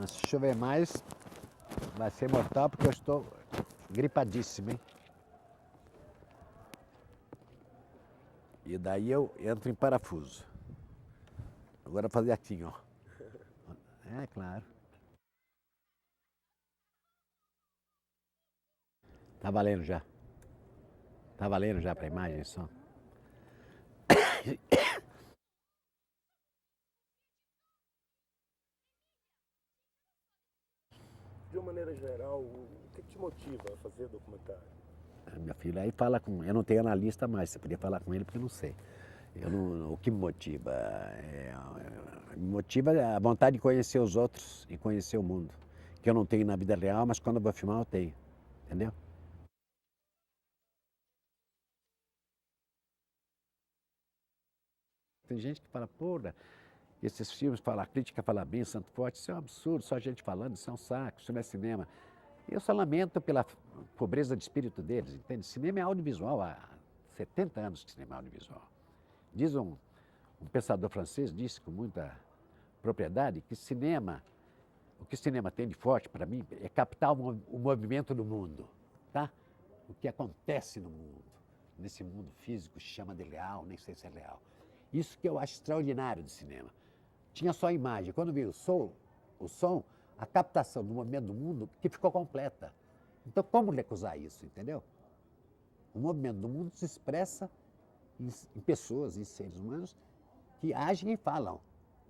Se chover mais, vai ser mortal porque eu estou gripadíssimo, hein? E daí eu entro em parafuso. Agora fazer aqui, ó. É, claro. Tá valendo já. Tá valendo já pra imagem só. De uma maneira geral, o que te motiva a fazer documentário? Minha filha aí fala com. Eu não tenho analista mais, você podia falar com ele porque eu não sei. Eu não, o que me motiva? Me motiva a vontade de conhecer os outros e conhecer o mundo. Que eu não tenho na vida real, mas quando eu vou filmar eu tenho. Entendeu? Tem gente que fala, porra, esses filmes, fala, a crítica fala bem, Santo Forte, isso é um absurdo, só gente falando, isso é um saco, isso não é cinema. Eu só lamento pela pobreza de espírito deles, entende? Cinema é audiovisual, há 70 anos que cinema é audiovisual. Diz um pensador francês, disse com muita propriedade, que cinema, o que cinema tem de forte para mim é captar o movimento do mundo, tá? O que acontece no mundo, nesse mundo físico, se chama de real, nem sei se é real. Isso que eu acho extraordinário de cinema. Tinha só a imagem, quando veio o som, a captação do movimento do mundo que ficou completa. Então, como recusar isso, entendeu? O movimento do mundo se expressa em pessoas, em seres humanos que agem e falam.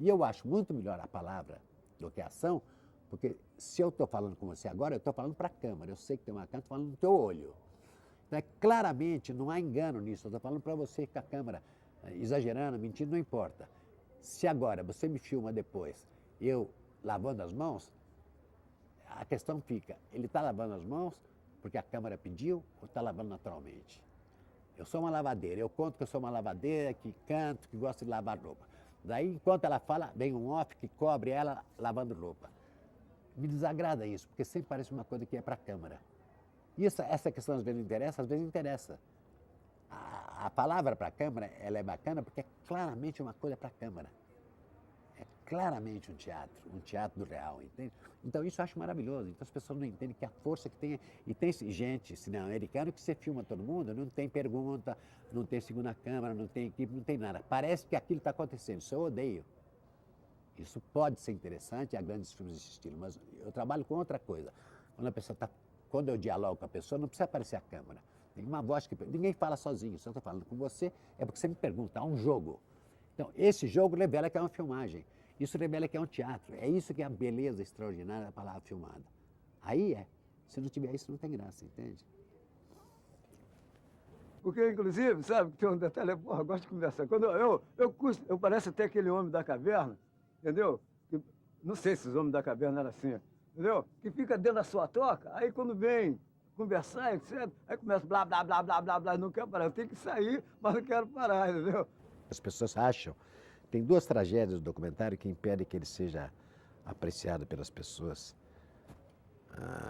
E eu acho muito melhor a palavra do que a ação, porque se eu estou falando com você agora, eu estou falando para a câmera. Eu sei que tem uma câmera, estou falando no teu olho. Então, claramente, não há engano nisso. Eu estou falando para você com a câmera, exagerando, mentindo, não importa. Se agora você me filma depois, eu lavando as mãos, a questão fica, ele está lavando as mãos porque a câmera pediu ou está lavando naturalmente? Eu sou uma lavadeira, eu conto que eu sou uma lavadeira, que canto, que gosto de lavar roupa. Daí, enquanto ela fala, vem um off que cobre ela lavando roupa. Me desagrada isso, porque sempre parece uma coisa que é para a câmera. E essa questão às vezes interessa, às vezes interessa. A palavra para a câmera, ela é bacana porque é claramente uma coisa para a câmera. É claramente um teatro do real, entende? Então isso eu acho maravilhoso. Então as pessoas não entendem que a força que tem. E tem gente, cinema americano, que você filma todo mundo, não tem pergunta, não tem segunda câmera, não tem equipe, não tem nada. Parece que aquilo está acontecendo. Isso eu odeio. Isso pode ser interessante, há grandes filmes desse estilo, mas eu trabalho com outra coisa. Quando a pessoa está. Quando eu dialogo com a pessoa, não precisa aparecer a câmera. Tem uma voz que. Ninguém fala sozinho. Se eu estou falando com você, é porque você me pergunta. Há um jogo. Então, esse jogo revela que é uma filmagem. Isso revela que é um teatro. É isso que é a beleza extraordinária da palavra filmada. Aí é. Se não tiver isso, não tem graça, entende? Porque, inclusive, sabe, tem um detalhe, porra, eu gosto de conversar. Quando eu pareço até aquele homem da caverna, entendeu? Que, não sei se os homens da caverna eram assim, entendeu? Que fica dentro da sua toca, aí quando vem conversar, etc., aí começa blá, blá, blá, blá, blá, blá, não quero parar. Eu tenho que sair, mas não quero parar, entendeu? As pessoas acham. Tem duas tragédias do documentário que impedem que ele seja apreciado pelas pessoas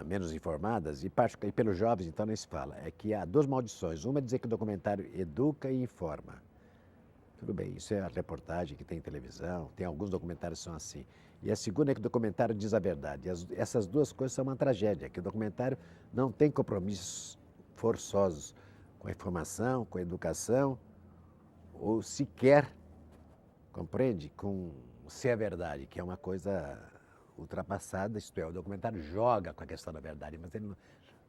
menos informadas, e pelos jovens, então nem se fala. É que há duas maldições. Uma é dizer que o documentário educa e informa. Tudo bem, isso é a reportagem que tem em televisão, tem alguns documentários que são assim. E a segunda é que o documentário diz a verdade. Essas duas coisas são uma tragédia, que o documentário não tem compromissos forçosos com a informação, com a educação, ou sequer, compreende, com ser a verdade, que é uma coisa ultrapassada, isto é, o documentário joga com a questão da verdade, mas ele não,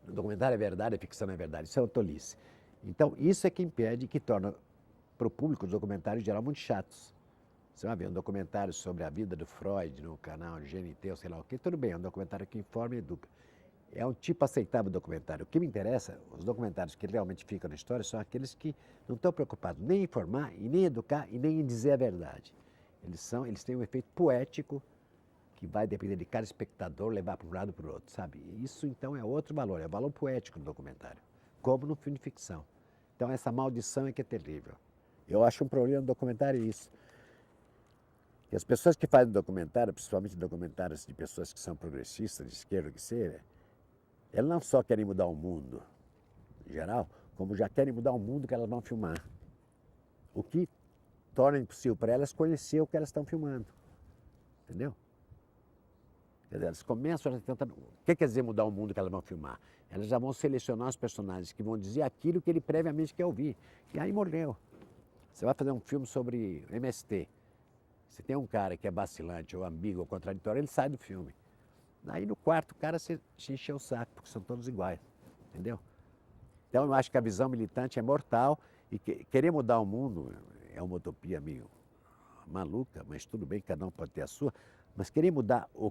o documentário é verdade, a ficção é verdade, isso é uma tolice. Então, isso é que impede, que torna para o público os documentários em geral muito chatos. Você vai ver um documentário sobre a vida do Freud no canal GNT ou sei lá o quê, tudo bem, é um documentário que informa e educa. É um tipo aceitável de documentário. O que me interessa, os documentários que realmente ficam na história, são aqueles que não estão preocupados nem em informar, e nem em educar, e nem em dizer a verdade. Eles têm um efeito poético que vai depender de cada espectador levar para um lado ou para o outro, sabe? Isso, então, é outro valor, é o valor poético do documentário, como no filme de ficção. Então, essa maldição é que é terrível. Eu acho um problema no documentário isso. Que as pessoas que fazem documentário, principalmente documentários de pessoas que são progressistas, de esquerda, que seja, elas não só querem mudar o mundo, em geral, como já querem mudar o mundo que elas vão filmar. O que torna impossível para elas conhecer o que elas estão filmando. Entendeu? Quer dizer, elas começam a tentar... O que quer dizer mudar o mundo que elas vão filmar? Elas já vão selecionar os personagens que vão dizer aquilo que ele previamente quer ouvir. E aí morreu. Você vai fazer um filme sobre MST. Se tem um cara que é vacilante ou ambíguo ou contraditório, ele sai do filme. Aí no quarto cara se encheu o saco, porque são todos iguais. Entendeu? Então eu acho que a visão militante é mortal e querer mudar o mundo é uma utopia meio maluca, mas tudo bem, cada um pode ter a sua. Mas querer mudar o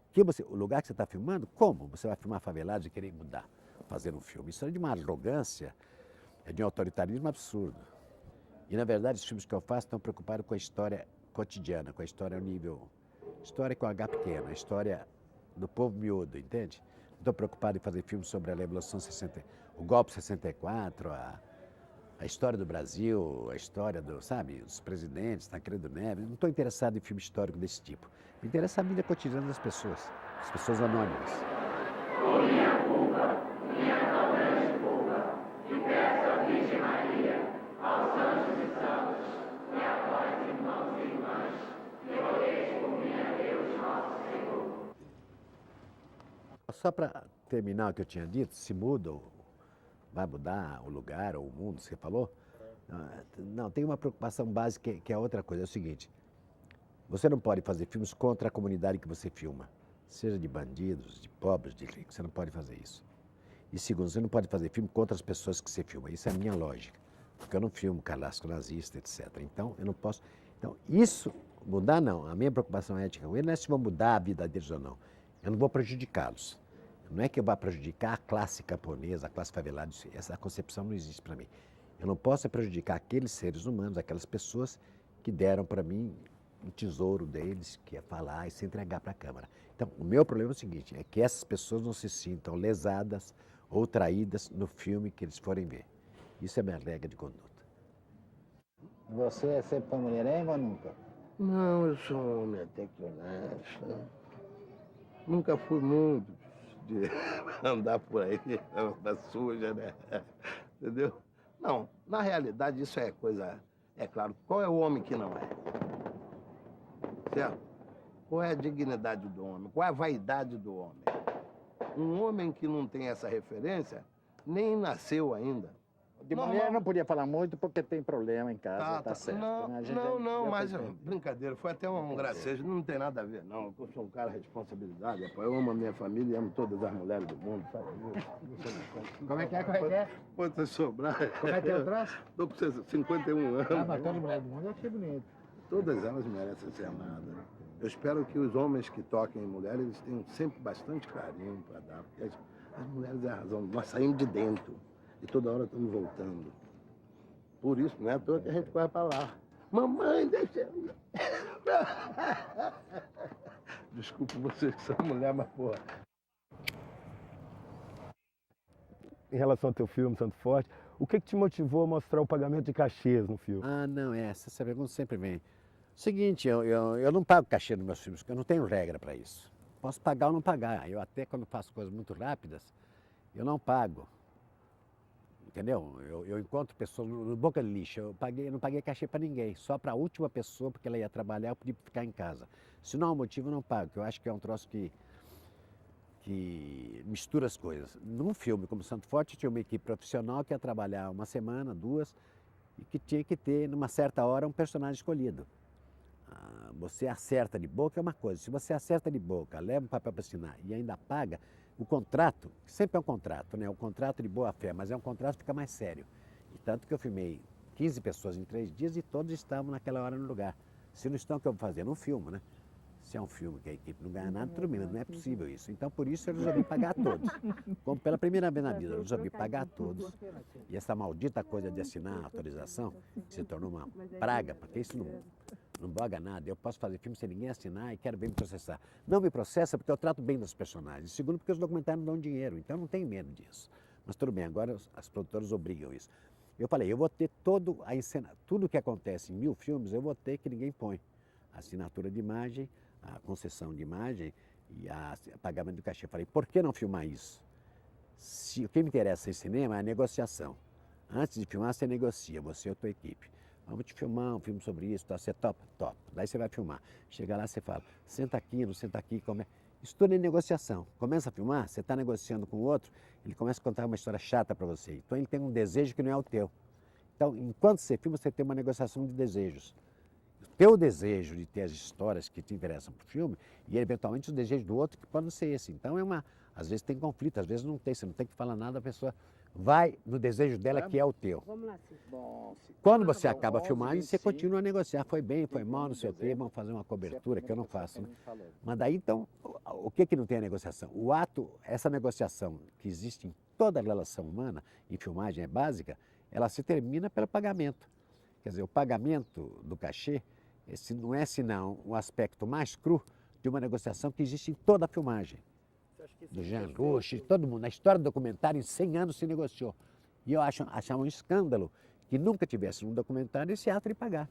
lugar que você está filmando, como? Você vai filmar favelados e querer mudar, fazer um filme. Isso é de uma arrogância, é de um autoritarismo absurdo. E na verdade os filmes que eu faço estão preocupados com a história cotidiana, com a história ao nível... História com H pequeno, a história do povo miúdo, entende? Não estou preocupado em fazer filmes sobre a Revolução 60, o golpe 64, a história do Brasil, a história dos presidentes, Tancredo Neves. Não estou interessado em filme histórico desse tipo. Me interessa a vida cotidiana das pessoas anônimas. Só para terminar o que eu tinha dito, se muda, vai mudar o lugar ou o mundo, você falou? Não, tem uma preocupação básica que é outra coisa, é o seguinte, você não pode fazer filmes contra a comunidade que você filma, seja de bandidos, de pobres, de ricos, você não pode fazer isso. E segundo, você não pode fazer filme contra as pessoas que você filma, isso é a minha lógica, porque eu não filmo carrasco nazista, etc. Então, eu não posso... Então, isso, mudar não, a minha preocupação ética com ele não é se vão mudar a vida deles ou não, eu não vou prejudicá-los. Não é que eu vá prejudicar a classe camponesa, a classe favelada, essa concepção não existe para mim. Eu não posso prejudicar aqueles seres humanos, aquelas pessoas que deram para mim um tesouro deles, que é falar e se entregar para a Câmara. Então, o meu problema é o seguinte, é que essas pessoas não se sintam lesadas ou traídas no filme que eles forem ver. Isso é a minha regra de conduta. Você sempre foi mulherengo ou nunca? Não, eu sou um homem até que honesto. Nunca fui muito de andar por aí, da suja, né? Entendeu? Não, na realidade isso é coisa... É claro, qual é o homem que não é? Certo? Qual é a dignidade do homem? Qual é a vaidade do homem? Um homem que não tem essa referência nem nasceu ainda. De mulher não podia falar muito porque tem problema em casa, tá certo. Não, né? não, mas brincadeira, foi até um gracejo, não tem nada a ver, não. Eu sou um cara de responsabilidade, rapaz. Eu amo a minha família e amo todas as mulheres do mundo, sabe? Como é que é? Pode sobrar. Como é que é o troço? Tô com 51 anos. Ah, mas toda mulher do mundo eu achei bonito. Todas elas merecem ser amadas. Eu espero que os homens que toquem em mulheres, eles tenham sempre bastante carinho para dar, porque as mulheres é a razão. Nós saímos de dentro. E toda hora estamos voltando. Por isso, não é à toa que a gente vai para lá. Mamãe, deixa eu... Desculpa vocês que são mulher, mas porra. Em relação ao teu filme, Santo Forte, o que te motivou a mostrar o pagamento de cachês no filme? Ah, não, essa pergunta sempre vem. Seguinte, eu não pago cachê nos meus filmes, porque eu não tenho regra para isso. Posso pagar ou não pagar. Eu até quando faço coisas muito rápidas, eu não pago. Entendeu? Eu encontro pessoas no boca de lixo, eu não paguei cachê para ninguém, só para a última pessoa, porque ela ia trabalhar, eu podia ficar em casa. Se não há motivo, eu não pago, que eu acho que é um troço que mistura as coisas. Num filme como Santo Forte, tinha uma equipe profissional que ia trabalhar uma semana, 2, e que tinha que ter, numa certa hora, um personagem escolhido. Você acerta de boca é uma coisa, se você acerta de boca, leva um papel para assinar e ainda paga, o contrato, sempre é um contrato, né? O contrato de boa fé, mas é um contrato que fica mais sério. E tanto que eu filmei 15 pessoas em 3 dias e todos estavam naquela hora no lugar. Se não estão, o que eu vou fazer? Não filmo, né? Se é um filme que a equipe não ganha nada, tudo bem, mas não é possível isso. Então, por isso, eu resolvi pagar a todos. Como pela primeira vez na vida, eu resolvi pagar a todos. E essa maldita coisa de assinar a autorização se tornou uma praga, porque isso não boga nada. Eu posso fazer filme sem ninguém assinar e quero bem me processar. Não me processa porque eu trato bem dos personagens. Segundo, porque os documentários não dão dinheiro, então eu não tenho medo disso. Mas tudo bem, agora as produtoras obrigam isso. Eu falei, eu vou ter tudo que acontece em 1000 filmes, eu vou ter que ninguém põe. A assinatura de imagem, a concessão de imagem e o pagamento do cachê. Eu falei, por que não filmar isso? O que me interessa em cinema é a negociação. Antes de filmar, você negocia, você e a tua equipe. Vamos te filmar um filme sobre isso, tá? Você topa? Top. Daí você vai filmar. Chega lá, você fala, senta aqui, não senta aqui, como é? Isso tudo é negociação. Começa a filmar, você está negociando com o outro, ele começa a contar uma história chata para você. Então ele tem um desejo que não é o teu. Então, enquanto você filma, você tem uma negociação de desejos. O teu desejo de ter as histórias que te interessam para o filme e, eventualmente, os desejos do outro que podem ser esse. Então, às vezes tem conflito, às vezes não tem. Você não tem que falar nada, a pessoa vai no desejo dela, que é o teu. Vamos lá, bom. Quando você acaba a filmagem, você continua a negociar. Foi bem, foi mal, não sei o quê, vamos fazer uma é cobertura, que eu não faço. Né? Mas daí, então, o que não tem a negociação? O ato, essa negociação que existe em toda a relação humana, em filmagem é básica, ela se termina pelo pagamento. Quer dizer, o pagamento do cachê, esse não é senão um aspecto mais cru de uma negociação que existe em toda a filmagem. Do Jean Rouch, de todo mundo. Na história do documentário, em 100 anos se negociou. E eu achava um escândalo que nunca tivesse num documentário esse ato de pagar.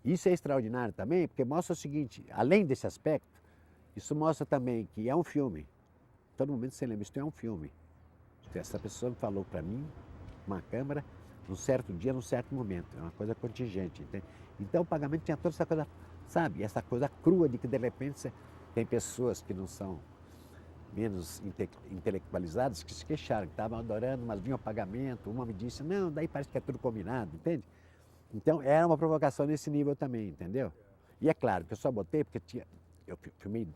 Isso é extraordinário também, porque mostra o seguinte, além desse aspecto, isso mostra também que é um filme. Todo momento você lembra, isso é um filme. Essa pessoa me falou para mim, uma câmera, num certo dia, num certo momento. É uma coisa contingente, entende? Então o pagamento tinha toda essa coisa, sabe? Essa coisa crua de que de repente você tem pessoas que não são menos intelectualizadas que se queixaram, que estavam adorando, mas vinha o pagamento. Uma me disse, não, daí parece que é tudo combinado, entende? Então era uma provocação nesse nível também, entendeu? E é claro que eu só botei porque eu filmei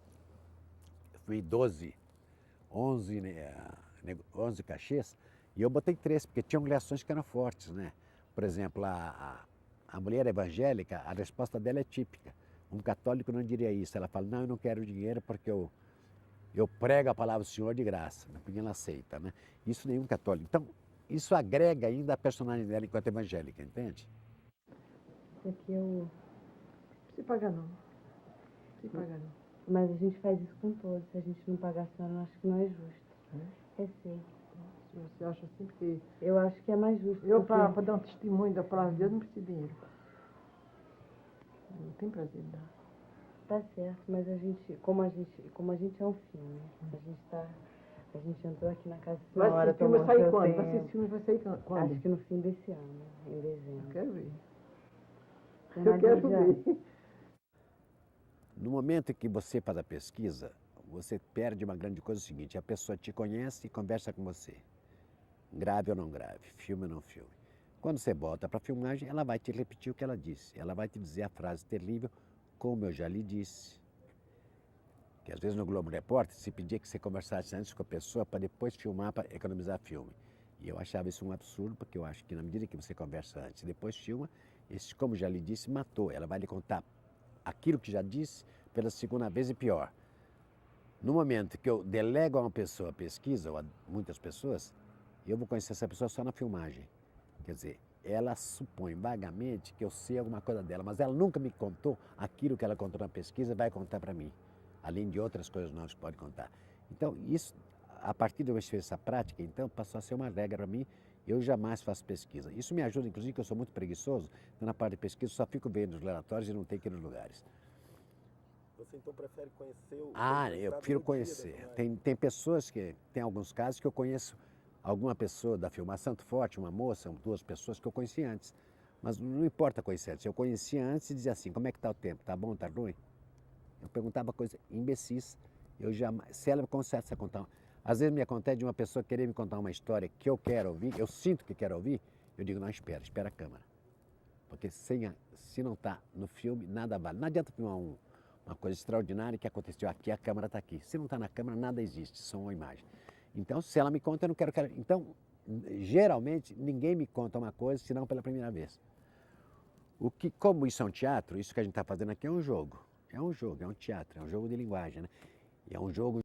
11 cachês, e eu botei 3, porque tinham ligações que eram fortes, né? Por exemplo, a mulher evangélica, a resposta dela é típica. Um católico não diria isso. Ela fala, não, eu não quero dinheiro porque eu prego a palavra do Senhor de graça, porque ela aceita, né? Isso nenhum católico. Então, isso agrega ainda a personalidade dela enquanto evangélica, entende? Aqui eu... Não se paga não. Se paga não. Mas a gente faz isso com todos. Se a gente não pagar a senhora, eu acho que não é justo. Receita. Você acha assim porque... Eu acho que é mais justo. Eu, porque... para dar um testemunho da palavra de Deus, não preciso de dinheiro. Não tem prazer em dar. Tá certo, mas como a gente é um filme, a gente entrou aqui na casa da senhora, Esse filme vai sair quando? tempo. Esse filme vai sair quando? Acho que no fim desse ano, em dezembro. Eu quero ver. Tem Eu quero mais ver. No momento em que você faz a pesquisa, você perde uma grande coisa, é o seguinte, a pessoa te conhece e conversa com você. Grave ou não grave, filme ou não filme. Quando você bota para filmagem, ela vai te repetir o que ela disse. Ela vai te dizer a frase terrível, como eu já lhe disse. Que às vezes no Globo Repórter se pedia que você conversasse antes com a pessoa para depois filmar para economizar filme. E eu achava isso um absurdo, porque eu acho que na medida que você conversa antes e depois filma, esse como já lhe disse, matou. Ela vai lhe contar aquilo que já disse pela segunda vez e pior. No momento que eu delego a uma pessoa a pesquisa, ou a muitas pessoas, eu vou conhecer essa pessoa só na filmagem. Quer dizer, ela supõe vagamente que eu sei alguma coisa dela, mas ela nunca me contou aquilo que ela contou na pesquisa e vai contar para mim, além de outras coisas novas que pode contar. Então, isso, a partir de uma experiência prática, então, passou a ser uma regra para mim. Eu jamais faço pesquisa. Isso me ajuda, inclusive, que eu sou muito preguiçoso, então na parte de pesquisa só fico vendo os relatórios e não tenho que ir nos lugares. Você então prefere conhecer o... Eu prefiro conhecer. Tem pessoas que, tem alguns casos que eu conheço alguma pessoa da filmação forte, uma moça, 2 pessoas que eu conheci antes. Mas não importa conhecer antes. Eu conhecia antes e dizia assim, como é que está o tempo? Está bom, está ruim? Eu perguntava coisas imbecis. Eu jamais, se ela me começasse a contar... Às vezes me acontece de uma pessoa querer me contar uma história que eu quero ouvir, eu sinto que quero ouvir, eu digo, não, espera a câmera. Porque se não está no filme, nada vale. Não adianta filmar uma coisa extraordinária que aconteceu aqui, a câmera está aqui. Se não está na câmera, nada existe, som ou imagem. Então, se ela me conta, eu não quero que ela... Então, geralmente, ninguém me conta uma coisa, senão pela primeira vez. Como isso é um teatro, isso que a gente está fazendo aqui é um jogo. É um jogo, é um teatro, é um jogo de linguagem, né? E é um jogo